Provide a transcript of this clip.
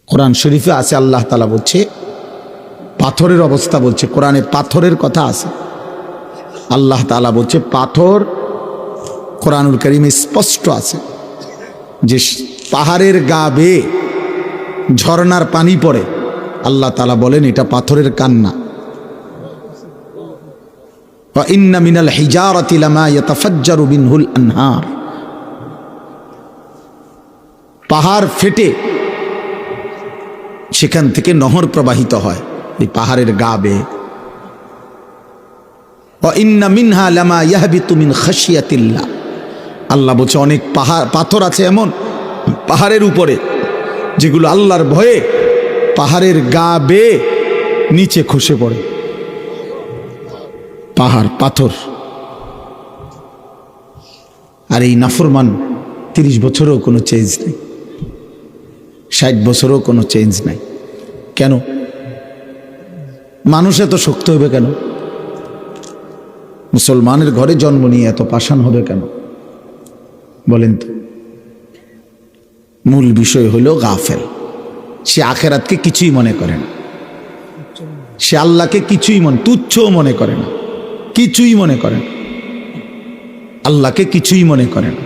কোরআন শরীফে আছে, আল্লাহ তাআলা বলছে, পাথরের অবস্থা বলছে, কোরআনে পাথরের কথা আছে। আল্লাহ তাআলা বলছে পাথর, কোরআনুল কারীমে স্পষ্ট আছে যে পাহাড়ের গা বেয়ে ঝর্ণার পানি পড়ে। আল্লাহ তাআলা বলেন এটা পাথরের কান্না। ওয়া ইন্না মিনাল হিজারাতি লামা ইয়াতাফাজ্জারু মিনহুল আনহার, পাহাড় ফেটে সেখান থেকে নহর প্রবাহিত হয় এই পাহাড়ের গা বেয়ে। ওয়া ইন্না মিনহা লামা ইয়াহবিতু মিন খাশিয়াতিল্লাহ, আল্লাহ বলছে অনেক পাথর আছে এমন পাহাড়ের উপরে যেগুলো আল্লাহর ভয়ে পাহাড়ের গা বেয়ে নিচে খসে পড়ে। পাহাড় পাথর। আর এই নাফরমান 30 বছরেও কোনো চেঞ্জ নেই, 60 বছরেও কোনো চেঞ্জ নাই। কেন? মানুষ এত শক্ত হবে কেন? মুসলমানের ঘরে জন্ম নিয়ে এত পাষাণ হবে কেন বলেন তো? মূল বিষয় হলো গাফেল। সে আখেরাতকে কিছুই মনে করে না, সে আল্লাহকে কিছুই তুচ্ছও মনে করে না, কিছুই মনে করে না, আল্লাহকে কিছুই মনে করে না।